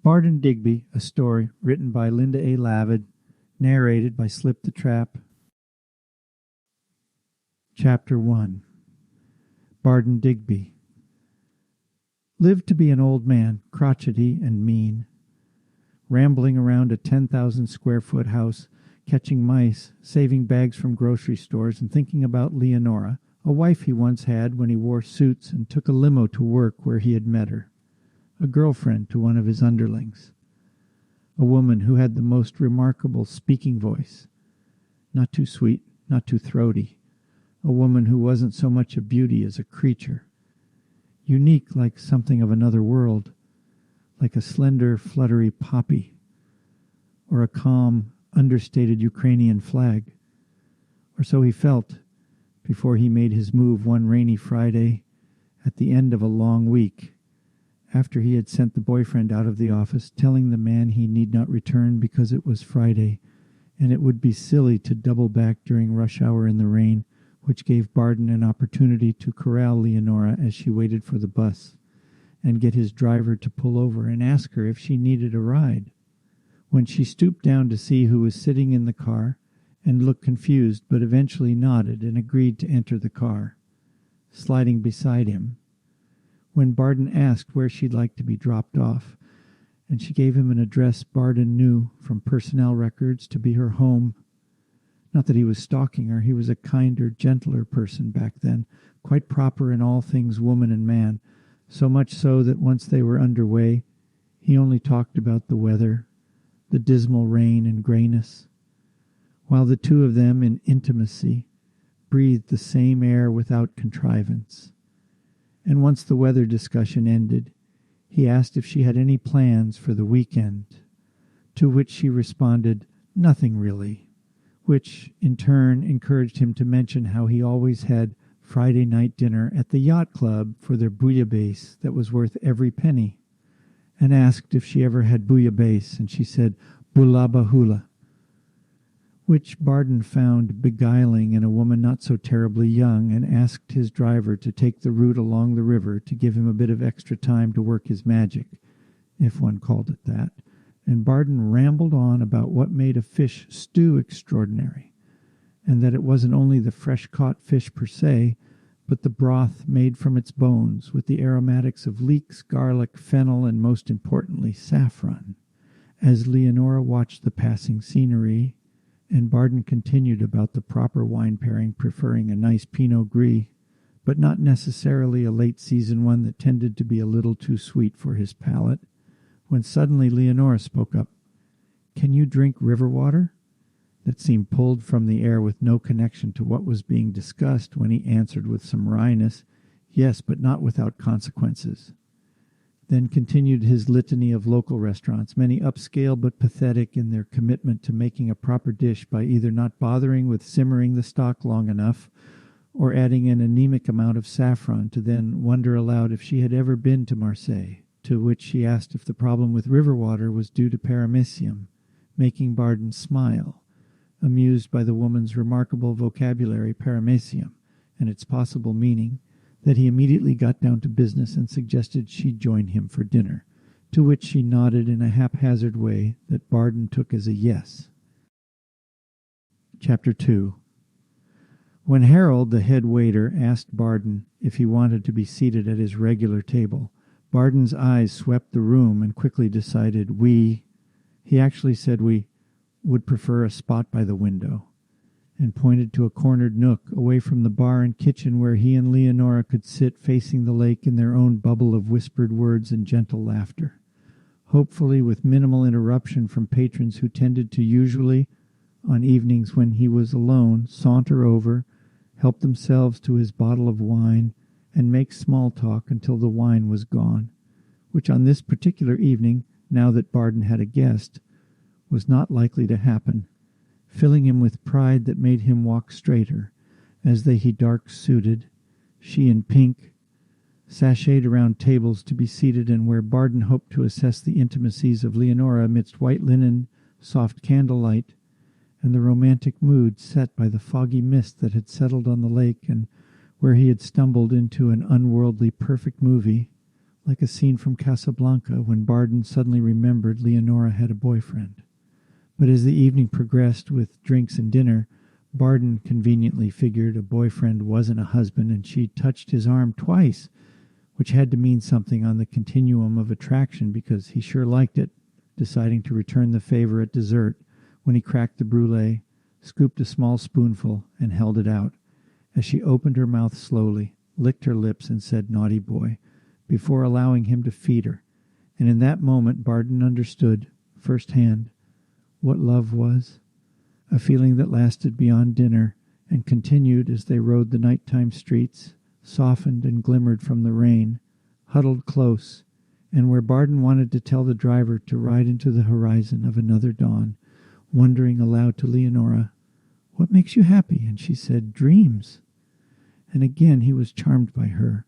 Barden Digby, a story written by Linda A. Lavid, narrated by Slip the Trap. Chapter 1. Barden Digby lived to be an old man, crotchety and mean, rambling around a 10,000-square-foot house, catching mice, saving bags from grocery stores, and thinking about Leonora, a wife he once had when he wore suits and took a limo to work where he had met her, a girlfriend to one of his underlings, a woman who had the most remarkable speaking voice, not too sweet, not too throaty, a woman who wasn't so much a beauty as a creature, unique like something of another world, like a slender, fluttery poppy, or a calm, understated Ukrainian flag, or so he felt before he made his move one rainy Friday at the end of a long week, after he had sent the boyfriend out of the office, telling the man he need not return because it was Friday, and it would be silly to double back during rush hour in the rain, which gave Barden an opportunity to corral Leonora as she waited for the bus, and get his driver to pull over and ask her if she needed a ride. When she stooped down to see who was sitting in the car, and looked confused, but eventually nodded and agreed to enter the car, sliding beside him. When Barden asked where she'd like to be dropped off, and she gave him an address Barden knew from personnel records to be her home. Not that he was stalking her, he was a kinder, gentler person back then, quite proper in all things woman and man, so much so that once they were underway, he only talked about the weather, the dismal rain and grayness, while the two of them in intimacy breathed the same air without contrivance. And once the weather discussion ended, he asked if she had any plans for the weekend, to which she responded, "Nothing really," which in turn encouraged him to mention how he always had Friday night dinner at the yacht club for their bouillabaisse that was worth every penny, and asked if she ever had bouillabaisse, and she said "Bulabahula," which Barden found beguiling in a woman not so terribly young, and asked his driver to take the route along the river to give him a bit of extra time to work his magic, if one called it that, and Barden rambled on about what made a fish stew extraordinary, and that it wasn't only the fresh-caught fish per se, but the broth made from its bones, with the aromatics of leeks, garlic, fennel, and most importantly, saffron. As Leonora watched the passing scenery, and Barden continued about the proper wine pairing, preferring a nice Pinot Gris, but not necessarily a late-season one that tended to be a little too sweet for his palate, when suddenly Leonora spoke up. "Can you drink river water?" That seemed pulled from the air with no connection to what was being discussed, when he answered with some wryness, "Yes, but not without consequences." Then continued his litany of local restaurants, many upscale but pathetic in their commitment to making a proper dish by either not bothering with simmering the stock long enough, or adding an anemic amount of saffron, to then wonder aloud if she had ever been to Marseille, to which she asked if the problem with river water was due to paramecium, making Barden smile, amused by the woman's remarkable vocabulary, paramecium, and its possible meaning, that he immediately got down to business and suggested she join him for dinner, to which she nodded in a haphazard way that Barden took as a yes. Chapter 2. When Harold, the head waiter, asked Barden if he wanted to be seated at his regular table, Barden's eyes swept the room and quickly decided he actually said we would prefer a spot by the window, and pointed to a cornered nook away from the bar and kitchen where he and Leonora could sit facing the lake in their own bubble of whispered words and gentle laughter, hopefully with minimal interruption from patrons who tended to usually, on evenings when he was alone, saunter over, help themselves to his bottle of wine, and make small talk until the wine was gone, which on this particular evening, now that Barden had a guest, was not likely to happen, filling him with pride that made him walk straighter, as he dark-suited, she in pink, sashayed around tables to be seated, and where Barden hoped to assess the intimacies of Leonora amidst white linen, soft candlelight, and the romantic mood set by the foggy mist that had settled on the lake, and where he had stumbled into an unworldly perfect movie, like a scene from Casablanca when Barden suddenly remembered Leonora had a boyfriend. But as the evening progressed with drinks and dinner, Barden conveniently figured a boyfriend wasn't a husband, and she touched his arm twice, which had to mean something on the continuum of attraction because he sure liked it, deciding to return the favor at dessert when he cracked the brulee, scooped a small spoonful, and held it out, as she opened her mouth slowly, licked her lips, and said, "Naughty boy," before allowing him to feed her. And in that moment Barden understood, firsthand, what love was, a feeling that lasted beyond dinner and continued as they rode the nighttime streets, softened and glimmered from the rain, huddled close, and where Barden wanted to tell the driver to ride into the horizon of another dawn, wondering aloud to Leonora, "What makes you happy?" And she said, "Dreams." And again he was charmed by her,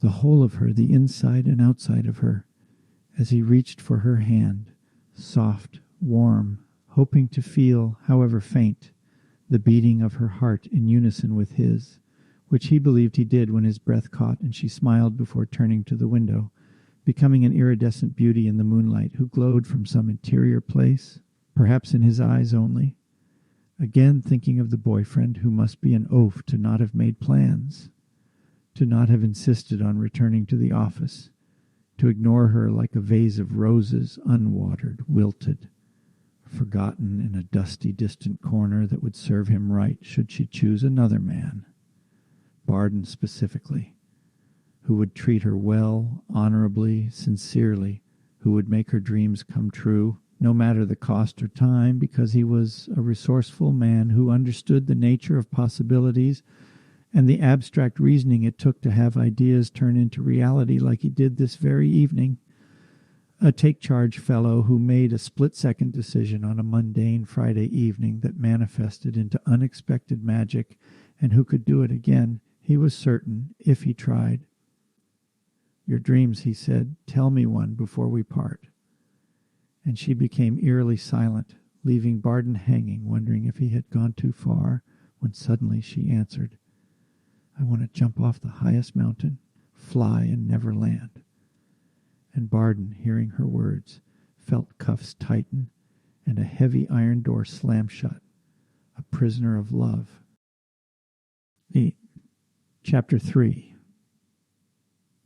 the whole of her, the inside and outside of her, as he reached for her hand, soft, warm, hoping to feel, however faint, the beating of her heart in unison with his, which he believed he did when his breath caught and she smiled before turning to the window, becoming an iridescent beauty in the moonlight who glowed from some interior place, perhaps in his eyes only, again thinking of the boyfriend who must be an oaf to not have made plans, to not have insisted on returning to the office, to ignore her like a vase of roses, unwatered, wilted, forgotten in a dusty, distant corner that would serve him right should she choose another man, Barden specifically, who would treat her well, honorably, sincerely, who would make her dreams come true, no matter the cost or time, because he was a resourceful man who understood the nature of possibilities and the abstract reasoning it took to have ideas turn into reality like he did this very evening. A take-charge fellow who made a split-second decision on a mundane Friday evening that manifested into unexpected magic, and who could do it again, he was certain, if he tried. "Your dreams," he said, "tell me one before we part." And she became eerily silent, leaving Barden hanging, wondering if he had gone too far, when suddenly she answered, "I want to jump off the highest mountain, fly and never land." And Barden, hearing her words, felt cuffs tighten and a heavy iron door slam shut, a prisoner of love. Chapter 3.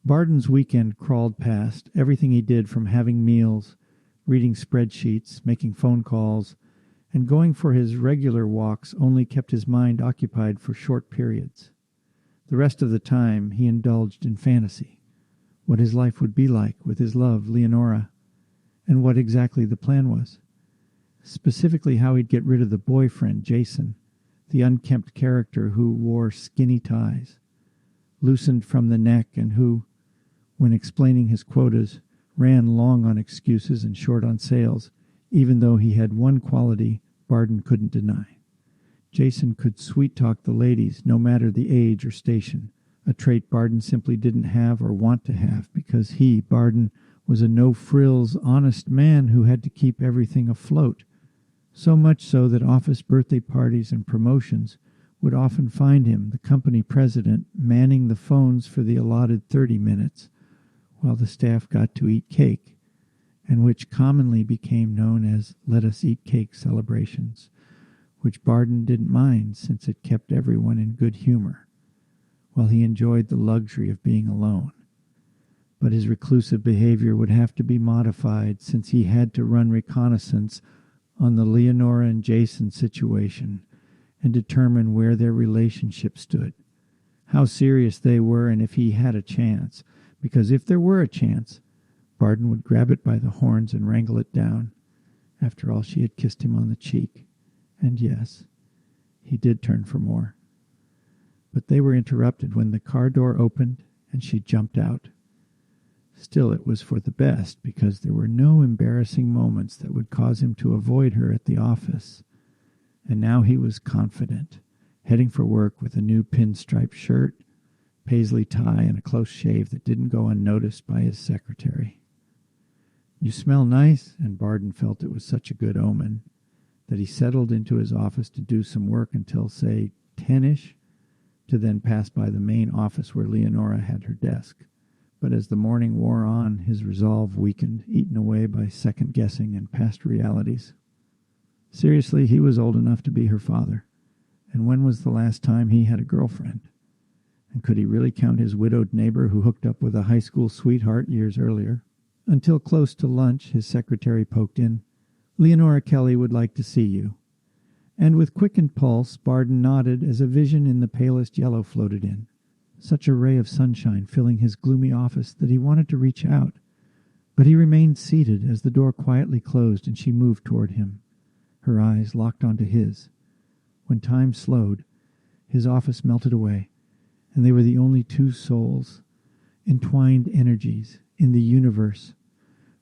Barden's weekend crawled past, everything he did from having meals, reading spreadsheets, making phone calls, and going for his regular walks only kept his mind occupied for short periods. The rest of the time he indulged in fantasy, what his life would be like with his love, Leonora, and what exactly the plan was. Specifically how he'd get rid of the boyfriend, Jason, the unkempt character who wore skinny ties, loosened from the neck, and who, when explaining his quotas, ran long on excuses and short on sales, even though he had one quality Barden couldn't deny. Jason could sweet-talk the ladies, no matter the age or station, a trait Barden simply didn't have or want to have because he, Barden, was a no-frills, honest man who had to keep everything afloat, so much so that office birthday parties and promotions would often find him, the company president, manning the phones for the allotted 30 minutes, while the staff got to eat cake, and which commonly became known as "let us eat cake" celebrations, which Barden didn't mind since it kept everyone in good humor, while he enjoyed the luxury of being alone. But his reclusive behavior would have to be modified since he had to run reconnaissance on the Leonora and Jason situation and determine where their relationship stood, how serious they were, and if he had a chance, because if there were a chance, Barden would grab it by the horns and wrangle it down. After all, she had kissed him on the cheek, and yes, he did turn for more. But they were interrupted when the car door opened and she jumped out. Still, it was for the best, because there were no embarrassing moments that would cause him to avoid her at the office. And now he was confident, heading for work with a new pinstripe shirt, paisley tie, and a close shave that didn't go unnoticed by his secretary. "You smell nice," and Barden felt it was such a good omen that he settled into his office to do some work until, say, 10-ish, to then pass by the main office where Leonora had her desk, but as the morning wore on, his resolve weakened, eaten away by second-guessing and past realities. Seriously, he was old enough to be her father, and when was the last time he had a girlfriend? And could he really count his widowed neighbor who hooked up with a high school sweetheart years earlier? Until close to lunch, his secretary poked in, "Leonora Kelly would like to see you." And with quickened pulse, Barden nodded as a vision in the palest yellow floated in. Such a ray of sunshine filling his gloomy office that he wanted to reach out. But he remained seated as the door quietly closed and she moved toward him, her eyes locked onto his. When time slowed, his office melted away, and they were the only two souls, entwined energies in the universe,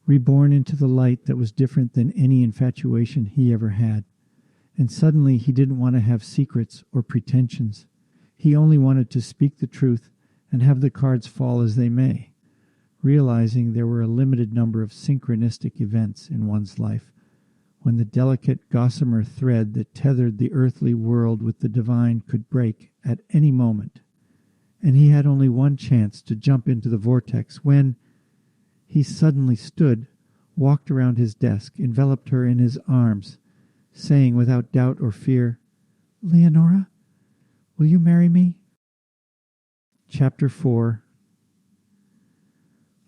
reborn into the light that was different than any infatuation he ever had. And suddenly he didn't want to have secrets or pretensions. He only wanted to speak the truth and have the cards fall as they may, realizing there were a limited number of synchronistic events in one's life, when the delicate gossamer thread that tethered the earthly world with the divine could break at any moment. And he had only one chance to jump into the vortex when he suddenly stood, walked around his desk, enveloped her in his arms, saying without doubt or fear, "Leonora, will you marry me?" Chapter 4.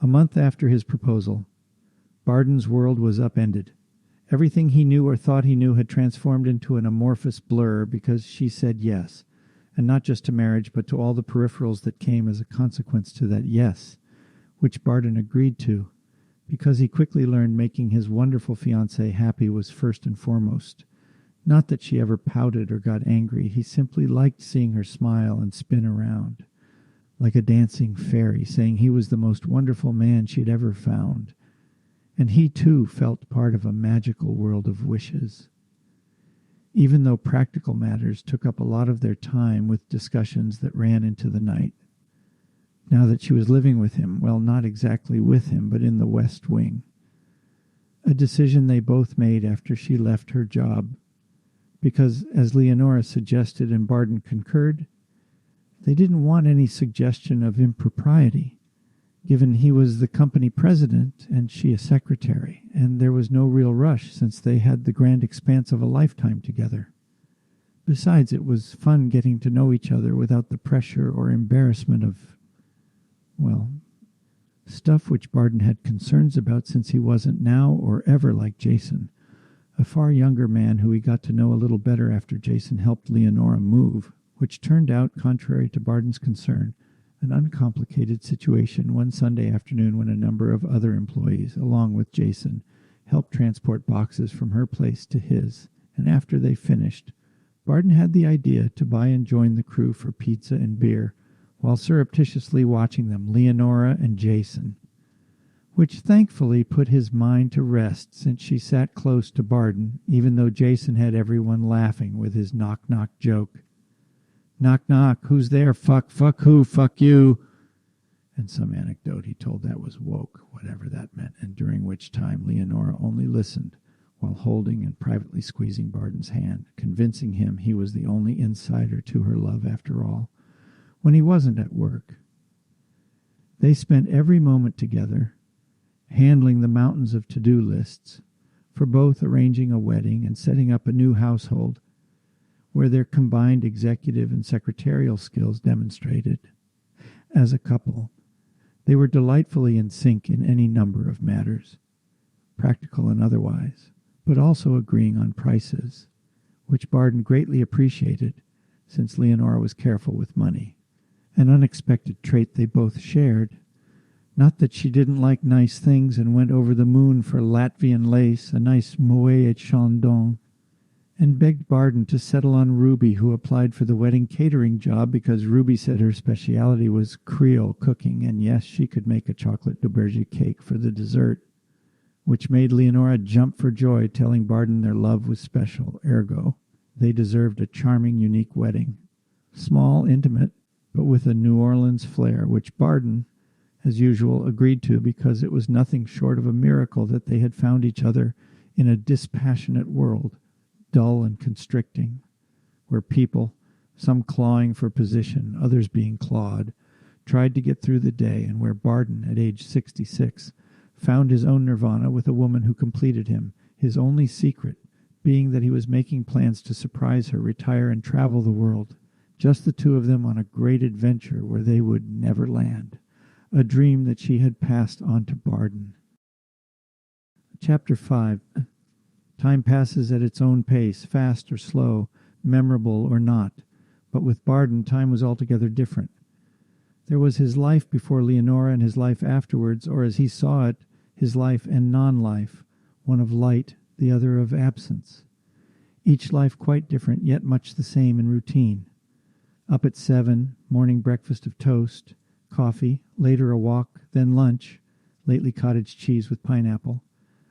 A month after his proposal, Barden's world was upended. Everything he knew or thought he knew had transformed into an amorphous blur because she said yes, and not just to marriage, but to all the peripherals that came as a consequence to that yes, which Barden agreed to, because he quickly learned making his wonderful fiancée happy was first and foremost. Not that she ever pouted or got angry, he simply liked seeing her smile and spin around, like a dancing fairy, saying he was the most wonderful man she'd ever found. And he, too, felt part of a magical world of wishes. Even though practical matters took up a lot of their time with discussions that ran into the night. Now that she was living with him, well, not exactly with him, but in the West Wing. A decision they both made after she left her job, because, as Leonora suggested and Barden concurred, they didn't want any suggestion of impropriety, given he was the company president and she a secretary, and there was no real rush since they had the grand expanse of a lifetime together. Besides, it was fun getting to know each other without the pressure or embarrassment of, well, stuff which Barden had concerns about since he wasn't now or ever like Jason, a far younger man who he got to know a little better after Jason helped Leonora move, which turned out, contrary to Barden's concern, an uncomplicated situation one Sunday afternoon when a number of other employees, along with Jason, helped transport boxes from her place to his, and after they finished, Barden had the idea to buy and join the crew for pizza and beer, while surreptitiously watching them, Leonora and Jason, which thankfully put his mind to rest since she sat close to Barden, even though Jason had everyone laughing with his knock-knock joke. "Knock, knock, who's there? Fuck who, fuck you." And some anecdote he told that was woke, whatever that meant, and during which time Leonora only listened while holding and privately squeezing Barden's hand, convincing him he was the only insider to her love after all, when he wasn't at work. They spent every moment together, handling the mountains of to-do lists, for both arranging a wedding and setting up a new household, where their combined executive and secretarial skills demonstrated. As a couple, they were delightfully in sync in any number of matters, practical and otherwise, but also agreeing on prices, which Barden greatly appreciated, since Leonora was careful with money, an unexpected trait they both shared. Not that she didn't like nice things and went over the moon for Latvian lace, a nice moët chandon, and begged Barden to settle on Ruby, who applied for the wedding catering job because Ruby said her specialty was Creole cooking, and yes, she could make a chocolate Dubergy cake for the dessert, which made Leonora jump for joy, telling Barden their love was special, ergo, they deserved a charming, unique wedding. Small, intimate, but with a New Orleans flair, which Barden, as usual, agreed to because it was nothing short of a miracle that they had found each other in a dispassionate world, dull and constricting, where people, some clawing for position, others being clawed, tried to get through the day, and where Barden, at age 66, found his own nirvana with a woman who completed him, his only secret being that he was making plans to surprise her, retire, and travel the world, just the two of them on a great adventure where they would never land, a dream that she had passed on to Barden. Chapter 5. Time passes at its own pace, fast or slow, memorable or not, but with Barden time was altogether different. There was his life before Leonora and his life afterwards, or as he saw it, his life and non-life, one of light, the other of absence. Each life quite different, yet much the same in routine. Up at 7, morning breakfast of toast, coffee, later a walk, then lunch, lately cottage cheese with pineapple.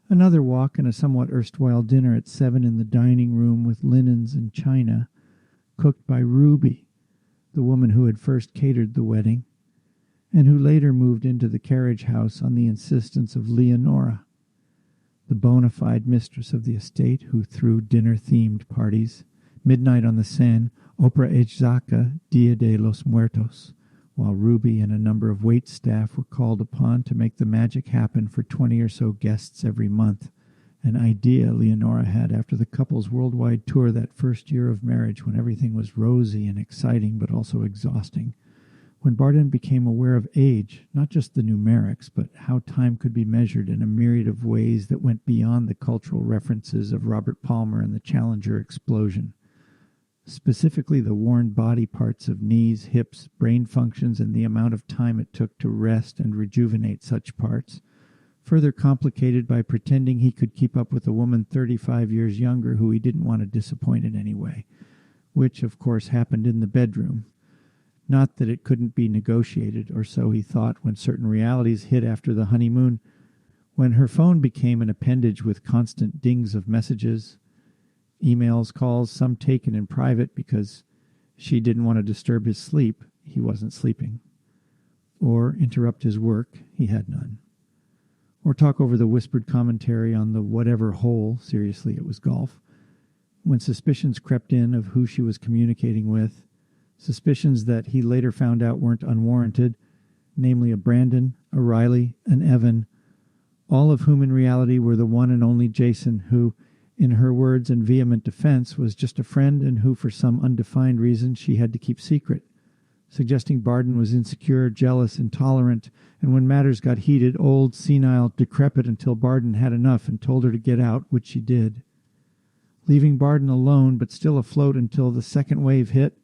Another walk and a somewhat erstwhile dinner at 7 in the dining room with linens and china, cooked by Ruby, the woman who had first catered the wedding, and who later moved into the carriage house on the insistence of Leonora, the bona fide mistress of the estate who threw dinner-themed parties, midnight on the Seine, Opera Exacta, Dia de los Muertos, while Ruby and a number of wait staff were called upon to make the magic happen for 20 or so guests every month, an idea Leonora had after the couple's worldwide tour that first year of marriage when everything was rosy and exciting but also exhausting. When Barden became aware of age, not just the numerics, but how time could be measured in a myriad of ways that went beyond the cultural references of Robert Palmer and the Challenger explosion. Specifically the worn body parts of knees, hips, brain functions, and the amount of time it took to rest and rejuvenate such parts, further complicated by pretending he could keep up with a woman 35 years younger who he didn't want to disappoint in any way, which, of course, happened in the bedroom. Not that it couldn't be negotiated, or so he thought when certain realities hit after the honeymoon, when her phone became an appendage with constant dings of messages, emails, calls, some taken in private because she didn't want to disturb his sleep, he wasn't sleeping, or interrupt his work, he had none, or talk over the whispered commentary on the whatever hole, seriously it was golf, when suspicions crept in of who she was communicating with, suspicions that he later found out weren't unwarranted, namely a Brandon, a Riley, an Evan, all of whom in reality were the one and only Jason, who, in her words and vehement defense, was just a friend and who for some undefined reason she had to keep secret, suggesting Barden was insecure, jealous, intolerant, and when matters got heated, old, senile, decrepit until Barden had enough and told her to get out, which she did. Leaving Barden alone but still afloat until the second wave hit,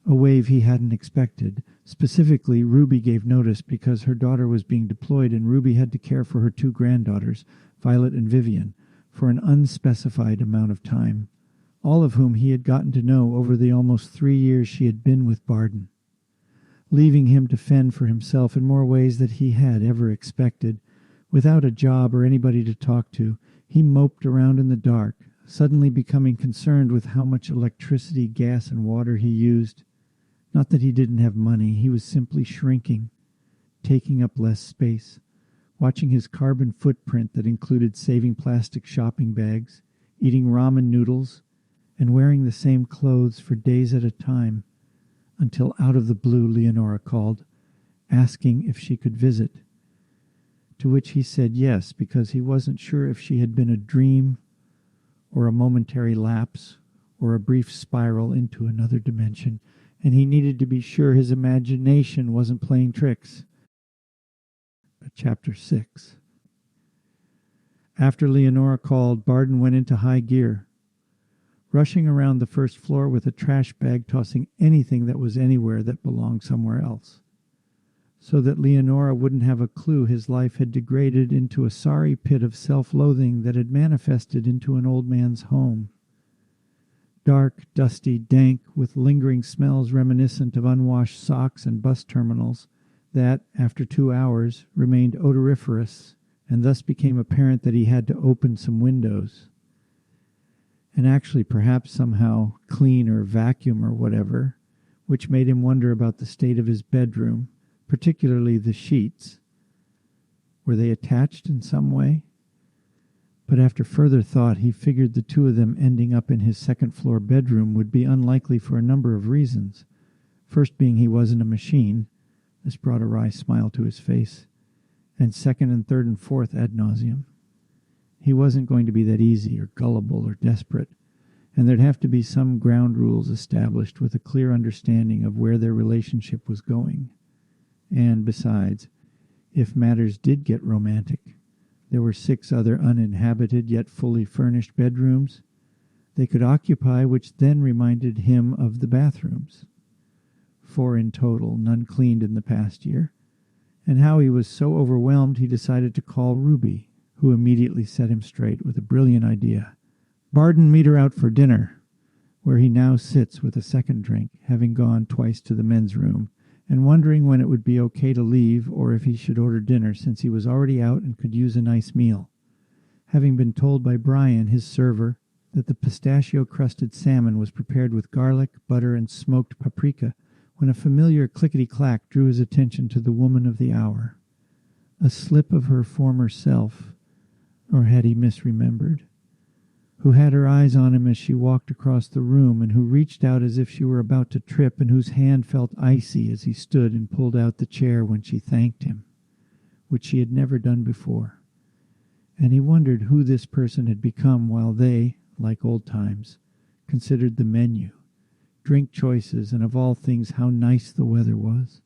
a wave he hadn't expected. Specifically, Ruby gave notice because her daughter was being deployed and Ruby had to care for her 2 granddaughters, Violet and Vivian, for an unspecified amount of time, all of whom he had gotten to know over the almost 3 years she had been with Barden. Leaving him to fend for himself in more ways than he had ever expected, without a job or anybody to talk to, he moped around in the dark, suddenly becoming concerned with how much electricity, gas, and water he used. Not that he didn't have money, he was simply shrinking, taking up less space, watching his carbon footprint that included saving plastic shopping bags, eating ramen noodles, and wearing the same clothes for days at a time, until out of the blue Leonora called, asking if she could visit, to which he said yes, because he wasn't sure if she had been a dream or a momentary lapse or a brief spiral into another dimension, and he needed to be sure his imagination wasn't playing tricks. Chapter 6. After Leonora called, Barden went into high gear, rushing around the first floor with a trash bag, tossing anything that was anywhere that belonged somewhere else, so that Leonora wouldn't have a clue his life had degraded into a sorry pit of self-loathing that had manifested into an old man's home. Dark, dusty, dank, with lingering smells reminiscent of unwashed socks and bus terminals that, after 2 hours, remained odoriferous, and thus became apparent that he had to open some windows, and actually perhaps somehow clean or vacuum or whatever, which made him wonder about the state of his bedroom, particularly the sheets. Were they attached in some way? But after further thought, he figured the 2 of them ending up in his second-floor bedroom would be unlikely for a number of reasons. First being he wasn't a machine. This brought a wry smile to his face. And second and third and fourth ad nauseum. He wasn't going to be that easy or gullible or desperate, and there'd have to be some ground rules established with a clear understanding of where their relationship was going. And besides, if matters did get romantic, there were 6 other uninhabited yet fully furnished bedrooms they could occupy, which then reminded him of the bathrooms. 4 in total, none cleaned in the past year, and how he was so overwhelmed he decided to call Ruby, who immediately set him straight with a brilliant idea. Barden, meet her out for dinner, where he now sits with a second drink, having gone twice to the men's room, and wondering when it would be okay to leave or if he should order dinner since he was already out and could use a nice meal. Having been told by Brian, his server, that the pistachio-crusted salmon was prepared with garlic, butter, and smoked paprika, when a familiar clickety-clack drew his attention to the woman of the hour. A slip of her former self, or had he misremembered? Who had her eyes on him as she walked across the room, and who reached out as if she were about to trip, and whose hand felt icy as he stood and pulled out the chair when she thanked him, which she had never done before. And he wondered who this person had become while they, like old times, considered the menu, drink choices, and of all things how nice the weather was.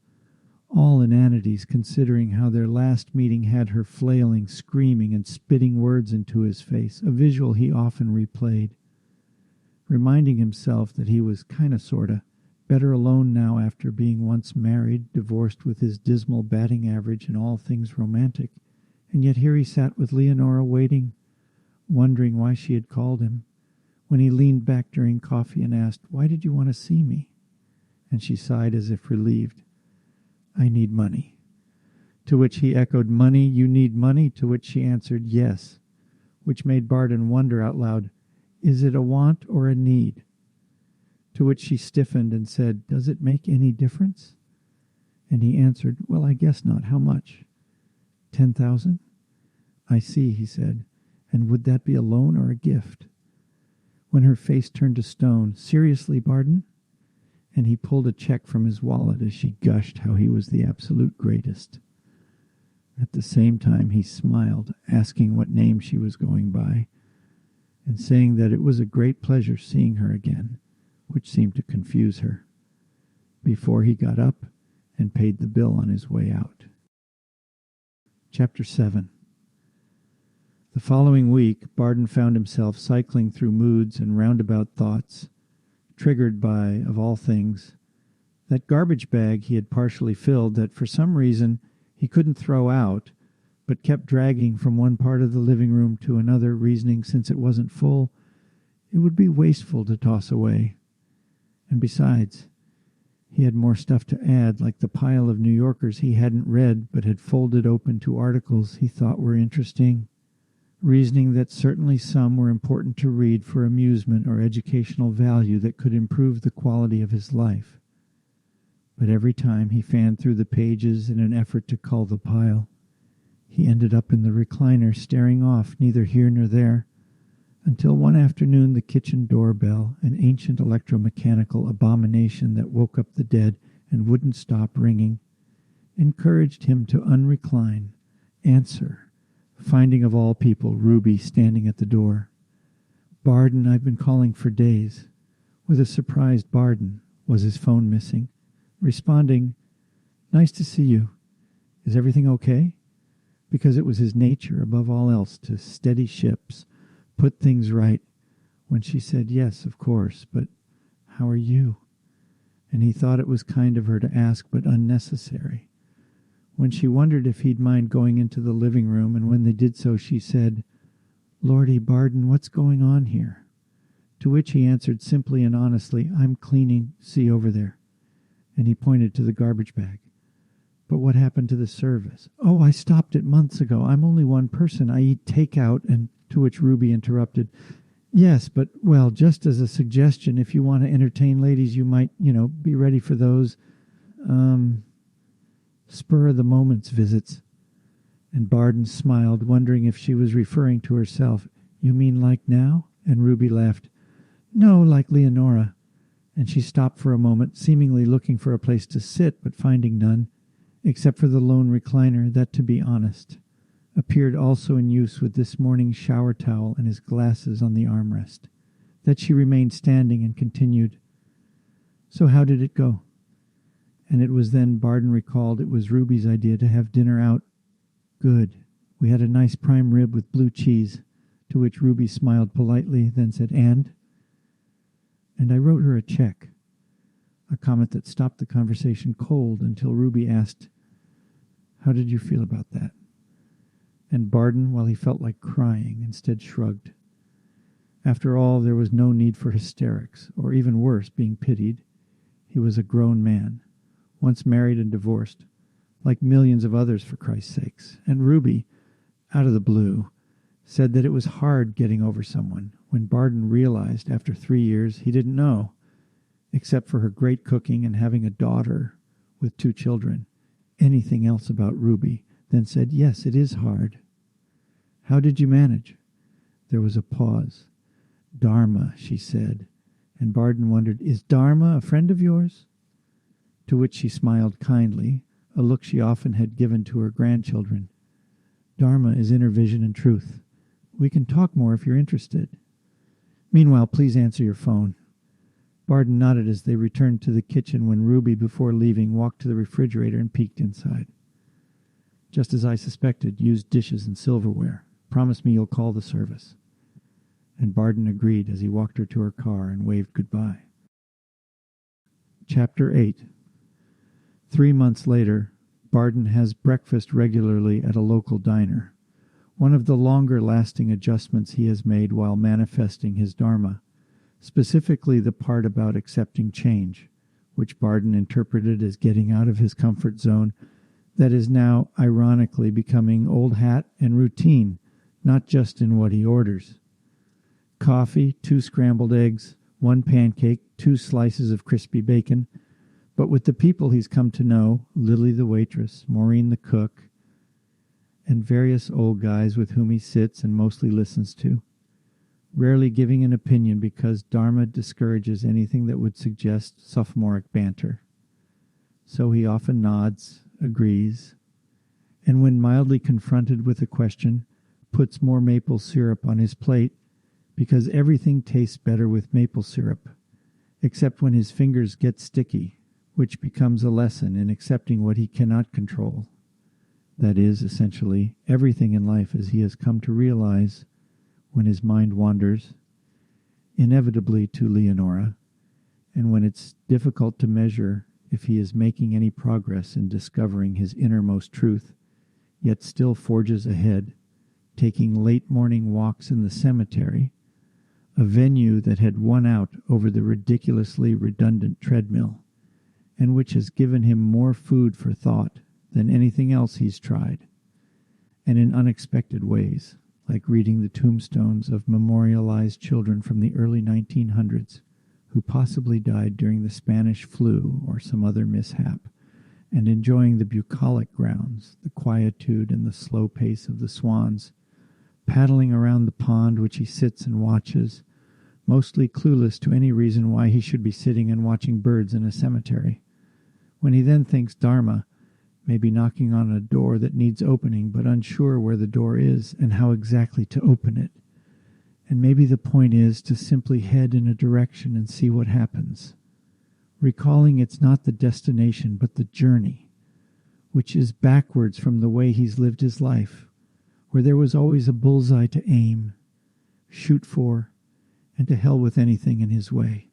All inanities, considering how their last meeting had her flailing, screaming, and spitting words into his face, a visual he often replayed, reminding himself that he was kinda sorta better alone now after being once married, divorced with his dismal batting average in all things romantic, and yet here he sat with Leonora waiting, wondering why she had called him, when he leaned back during coffee and asked, "Why did you want to see me?" And she sighed as if relieved. "I need money." To which he echoed, "Money? You need money?" To which she answered, "Yes," which made Barden wonder out loud, "Is it a want or a need?" To which she stiffened and said, "Does it make any difference?" And he answered, "Well, I guess not. How much?" 10,000? "I see," he said. "And would that be a loan or a gift?" When her face turned to stone, "Seriously, Barden?" And he pulled a check from his wallet as she gushed how he was the absolute greatest. At the same time he smiled, asking what name she was going by, and saying that it was a great pleasure seeing her again, which seemed to confuse her, before he got up and paid the bill on his way out. Chapter 7. The following week, Barden found himself cycling through moods and roundabout thoughts, triggered by, of all things, that garbage bag he had partially filled that for some reason he couldn't throw out, but kept dragging from one part of the living room to another, reasoning since it wasn't full, it would be wasteful to toss away. And besides, he had more stuff to add, like the pile of New Yorkers he hadn't read but had folded open to articles he thought were interesting, reasoning that certainly some were important to read for amusement or educational value that could improve the quality of his life. But every time he fanned through the pages in an effort to cull the pile, he ended up in the recliner staring off neither here nor there, until one afternoon the kitchen doorbell, an ancient electromechanical abomination that woke up the dead and wouldn't stop ringing, encouraged him to unrecline, answer, finding of all people Ruby standing at the door. "Barden, I've been calling for days." With a surprised Barden, was his phone missing? Responding, "Nice to see you. Is everything okay?" Because it was his nature, above all else, to steady ships, put things right, when she said, "Yes, of course, but how are you?" And he thought it was kind of her to ask, but unnecessary. When she wondered if he'd mind going into the living room, and when they did so, she said, "Lordy, Barden, what's going on here?" To which he answered simply and honestly, "I'm cleaning, see over there." And he pointed to the garbage bag. "But what happened to the service?" "Oh, I stopped it months ago. I'm only one person. I eat takeout," and to which Ruby interrupted, "Yes, but, well, just as a suggestion, if you want to entertain ladies, you might, be ready for those, spur-of-the-moments visits." And Barden smiled, wondering if she was referring to herself. "You mean like now?" And Ruby laughed. "No, like Leonora." And she stopped for a moment, seemingly looking for a place to sit, but finding none, except for the lone recliner that, to be honest, appeared also in use with this morning's shower towel and his glasses on the armrest, that she remained standing and continued, "So how did it go?" And it was then Barden recalled it was Ruby's idea to have dinner out. "Good. We had a nice prime rib with blue cheese," to which Ruby smiled politely, then said, "And I wrote her a check," a comment that stopped the conversation cold until Ruby asked, "How did you feel about that?" And Barden, while he felt like crying, instead shrugged. After all, there was no need for hysterics, or even worse, being pitied. He was a grown man, once married and divorced, like millions of others for Christ's sakes. And Ruby, out of the blue, said that it was hard getting over someone, when Barden realized after 3 years he didn't know, except for her great cooking and having a daughter with 2 children, anything else about Ruby, then said, "Yes, it is hard." "How did you manage?" There was a pause. "Dharma," she said, and Barden wondered, "Is Dharma a friend of yours?" To which she smiled kindly, a look she often had given to her grandchildren. "Dharma is inner vision and truth. We can talk more if you're interested. Meanwhile, please answer your phone." Barden nodded as they returned to the kitchen when Ruby, before leaving, walked to the refrigerator and peeked inside. "Just as I suspected, used dishes and silverware. Promise me you'll call the service." And Barden agreed as he walked her to her car and waved goodbye. Chapter 8. 3 months later, Barden has breakfast regularly at a local diner, one of the longer-lasting adjustments he has made while manifesting his Dharma, specifically the part about accepting change, which Barden interpreted as getting out of his comfort zone that is now ironically becoming old hat and routine, not just in what he orders. Coffee, 2 scrambled eggs, 1 pancake, 2 slices of crispy bacon, but with the people he's come to know, Lily the waitress, Maureen the cook, and various old guys with whom he sits and mostly listens to, rarely giving an opinion because Dharma discourages anything that would suggest sophomoric banter. So he often nods, agrees, and when mildly confronted with a question, puts more maple syrup on his plate because everything tastes better with maple syrup, except when his fingers get sticky, which becomes a lesson in accepting what he cannot control. That is, essentially, everything in life as he has come to realize when his mind wanders, inevitably to Leonora, and when it's difficult to measure if he is making any progress in discovering his innermost truth, yet still forges ahead, taking late morning walks in the cemetery, a venue that had won out over the ridiculously redundant treadmill, and which has given him more food for thought than anything else he's tried, and in unexpected ways, like reading the tombstones of memorialized children from the early 1900s who possibly died during the Spanish flu or some other mishap, and enjoying the bucolic grounds, the quietude and the slow pace of the swans, paddling around the pond which he sits and watches, mostly clueless to any reason why he should be sitting and watching birds in a cemetery. When he then thinks Dharma may be knocking on a door that needs opening, but unsure where the door is and how exactly to open it. And maybe the point is to simply head in a direction and see what happens, recalling it's not the destination but the journey, which is backwards from the way he's lived his life, where there was always a bullseye to aim, shoot for, and to hell with anything in his way.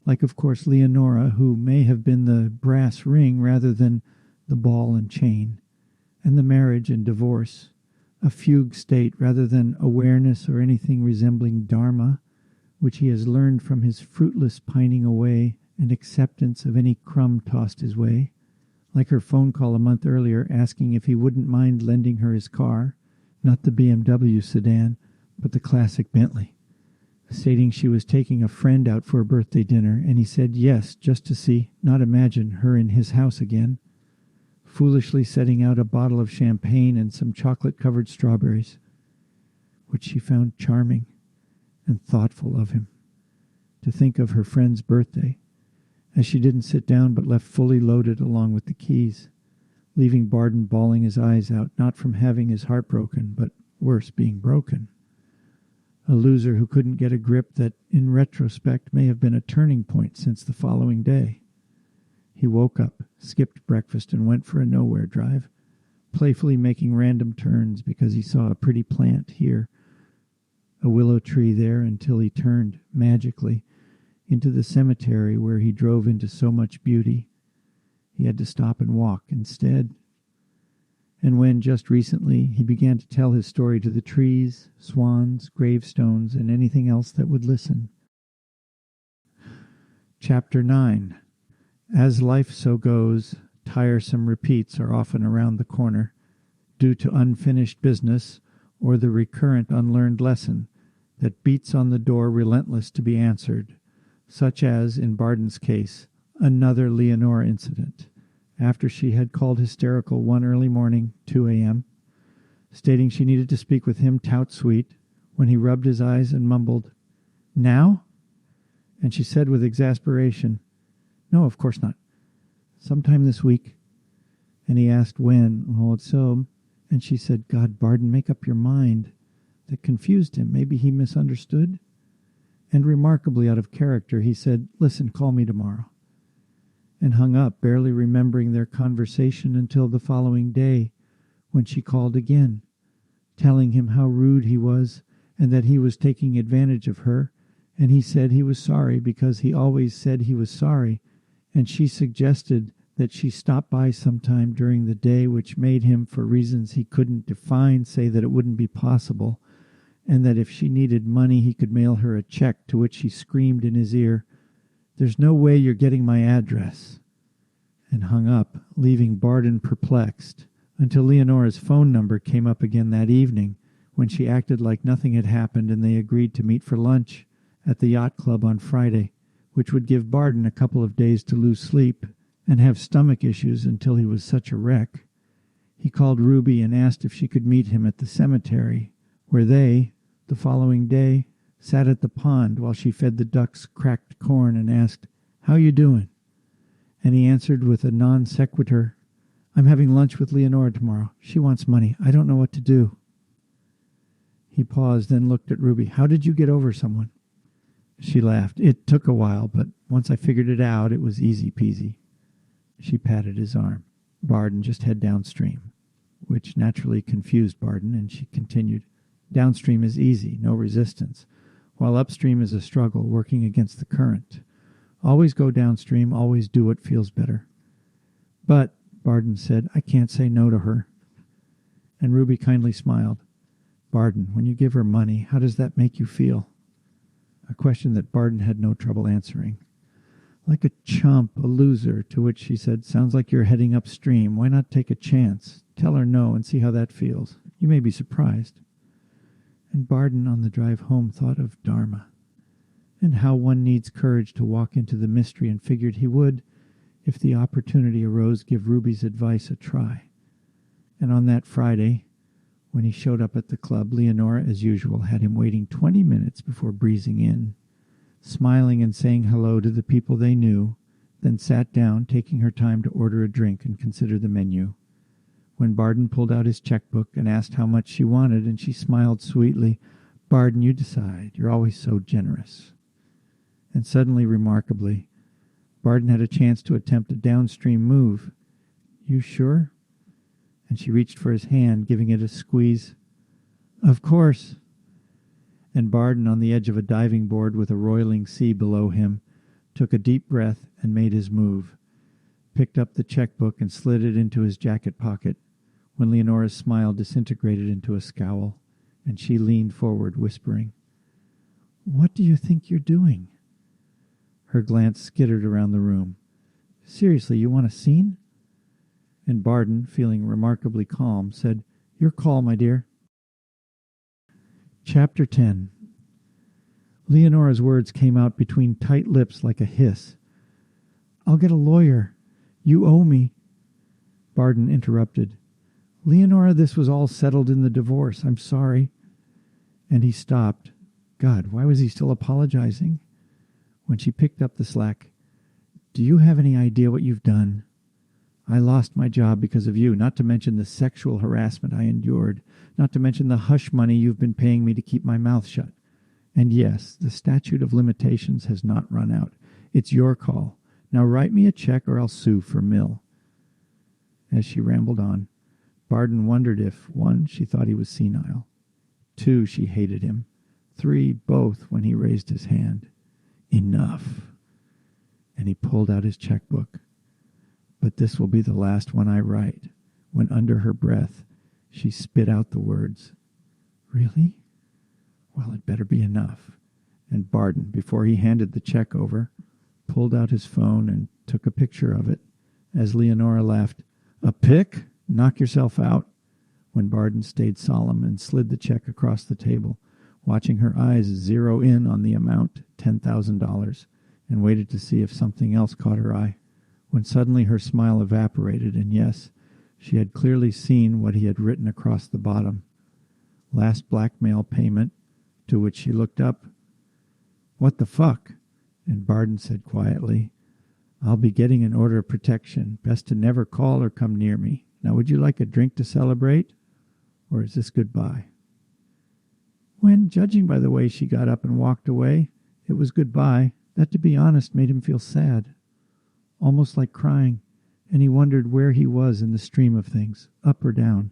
Like, of course, Leonora, who may have been the brass ring rather than the ball and chain, and the marriage and divorce, a fugue state rather than awareness or anything resembling Dharma, which he has learned from his fruitless pining away and acceptance of any crumb tossed his way, like her phone call a month earlier asking if he wouldn't mind lending her his car, not the BMW sedan, but the classic Bentley, stating she was taking a friend out for a birthday dinner, and he said yes, just to see, not imagine, her in his house again, foolishly setting out a bottle of champagne and some chocolate-covered strawberries, which she found charming and thoughtful of him, to think of her friend's birthday, as she didn't sit down but left fully loaded along with the keys, leaving Barden bawling his eyes out, not from having his heart broken, but worse, being broken. A loser who couldn't get a grip that, in retrospect, may have been a turning point since the following day. He woke up, skipped breakfast, and went for a nowhere drive, playfully making random turns because he saw a pretty plant here, a willow tree there, until he turned, magically, into the cemetery where he drove into so much beauty. He had to stop and walk instead. And when, just recently, he began to tell his story to the trees, swans, gravestones, and anything else that would listen. Chapter 9. As life so goes, tiresome repeats are often around the corner, due to unfinished business or the recurrent unlearned lesson that beats on the door relentless to be answered, such as, in Barden's case, another Leonora incident, after she had called hysterical one early morning, 2 a.m., stating she needed to speak with him tout-sweet, when he rubbed his eyes and mumbled, "Now?" And she said with exasperation, "No, of course not. Sometime this week." And he asked when. "Oh, it's so." And she said, "God, Barden, make up your mind." That confused him. Maybe he misunderstood. And remarkably out of character, he said, "Listen, call me tomorrow." And hung up, barely remembering their conversation until the following day, when she called again, telling him how rude he was and that he was taking advantage of her, and he said he was sorry because he always said he was sorry, and she suggested that she stop by sometime during the day, which made him, for reasons he couldn't define, say that it wouldn't be possible, and that if she needed money he could mail her a check, to which he screamed in his ear, "There's no way you're getting my address," and hung up, leaving Barden perplexed, until Leonora's phone number came up again that evening, when she acted like nothing had happened, and they agreed to meet for lunch at the yacht club on Friday, which would give Barden a couple of days to lose sleep and have stomach issues until he was such a wreck. He called Ruby and asked if she could meet him at the cemetery, where they, the following day, sat at the pond while she fed the ducks cracked corn and asked, "How you doing?" And he answered with a non sequitur, "I'm having lunch with Leonora tomorrow. She wants money. I don't know what to do." He paused, then looked at Ruby. "How did you get over someone?" She laughed. "It took a while, but once I figured it out, it was easy peasy." She patted his arm. "Barden, just head downstream," which naturally confused Barden, and she continued, "Downstream is easy, no resistance, while upstream is a struggle, working against the current. Always go downstream, always do what feels better." "But," Barden said, "I can't say no to her." And Ruby kindly smiled. "Barden, when you give her money, how does that make you feel?" A question that Barden had no trouble answering. "Like a chump, a loser," to which she said, "Sounds like you're heading upstream. Why not take a chance? Tell her no and see how that feels. You may be surprised." And Barden, on the drive home, thought of Dharma, and how one needs courage to walk into the mystery, and figured he would, if the opportunity arose, give Ruby's advice a try. And on that Friday, when he showed up at the club, Leonora, as usual, had him waiting 20 minutes before breezing in, smiling and saying hello to the people they knew, then sat down, taking her time to order a drink and consider the menu. When Barden pulled out his checkbook and asked how much she wanted, and she smiled sweetly, "Barden, you decide. You're always so generous." And suddenly, remarkably, Barden had a chance to attempt a downstream move. "You sure?" And she reached for his hand, giving it a squeeze. "Of course." And Barden, on the edge of a diving board with a roiling sea below him, took a deep breath and made his move, picked up the checkbook and slid it into his jacket pocket, when Leonora's smile disintegrated into a scowl, and she leaned forward, whispering, "What do you think you're doing?" Her glance skittered around the room. "Seriously, you want a scene?" And Barden, feeling remarkably calm, said, "Your call, my dear." Chapter 10. Leonora's words came out between tight lips like a hiss. "I'll get a lawyer. You owe me." Barden interrupted. "Leonora, this was all settled in the divorce. I'm sorry." And he stopped. God, why was he still apologizing? When she picked up the slack, "Do you have any idea what you've done?" I lost my job because of you, not to mention the sexual harassment I endured, not to mention the hush money you've been paying me to keep my mouth shut. And yes, the statute of limitations has not run out. It's your call. Now write me a check or I'll sue for mill." As she rambled on, Barden wondered if, 1, she thought he was senile, 2, she hated him, 3, both when he raised his hand. "Enough." And he pulled out his checkbook. "But this will be the last one I write," when under her breath she spit out the words, "Really? Well, it better be enough." And Barden, before he handed the check over, pulled out his phone and took a picture of it, as Leonora laughed, "A pic? Knock yourself out," when Barden stayed solemn and slid the check across the table, watching her eyes zero in on the amount, $10,000, and waited to see if something else caught her eye, when suddenly her smile evaporated, and yes, she had clearly seen what he had written across the bottom. "Last blackmail payment," to which she looked up. "What the fuck?" And Barden said quietly, "I'll be getting an order of protection. Best to never call or come near me. Now would you like a drink to celebrate? Or is this goodbye?" When, judging by the way she got up and walked away, it was goodbye, that, to be honest, made him feel sad, almost like crying, and he wondered where he was in the stream of things, up or down.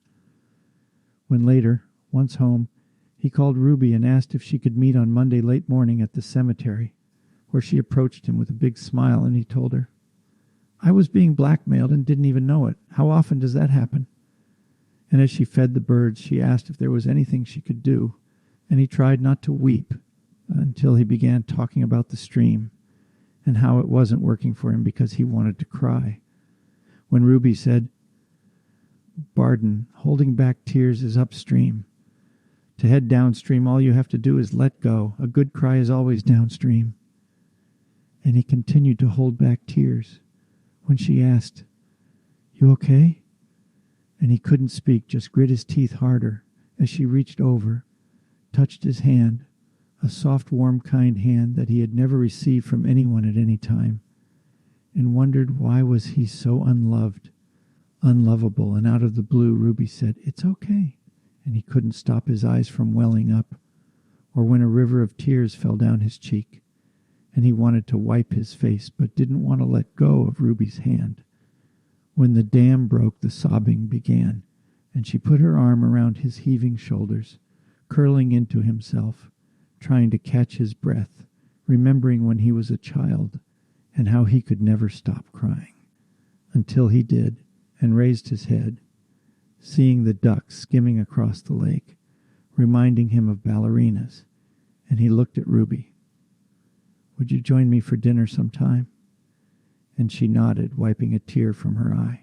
When later, once home, he called Ruby and asked if she could meet on Monday late morning at the cemetery, where she approached him with a big smile, and he told her, "I was being blackmailed and didn't even know it. How often does that happen?" And as she fed the birds, she asked if there was anything she could do, and he tried not to weep until he began talking about the stream and how it wasn't working for him because he wanted to cry. When Ruby said, "Barden, holding back tears is upstream. To head downstream, all you have to do is let go. A good cry is always downstream." And he continued to hold back tears. When she asked, "You okay?" And he couldn't speak, just grit his teeth harder as she reached over, touched his hand, a soft, warm, kind hand that he had never received from anyone at any time, and wondered why was he so unloved, unlovable. And out of the blue, Ruby said, "It's okay." And he couldn't stop his eyes from welling up, or when a river of tears fell down his cheek, and he wanted to wipe his face, but didn't want to let go of Ruby's hand. When the dam broke, the sobbing began, and she put her arm around his heaving shoulders, curling into himself, trying to catch his breath, remembering when he was a child and how he could never stop crying, until he did, and raised his head, seeing the ducks skimming across the lake, reminding him of ballerinas, and he looked at Ruby. "Would you join me for dinner sometime?" And she nodded, wiping a tear from her eye.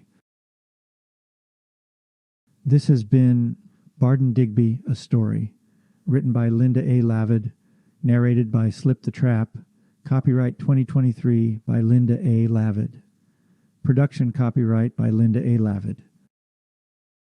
This has been Barden Digby, A Story, written by Linda A. Lavid, narrated by Slip the Trap, copyright 2023 by Linda A. Lavid. Production copyright by Linda A. Lavid.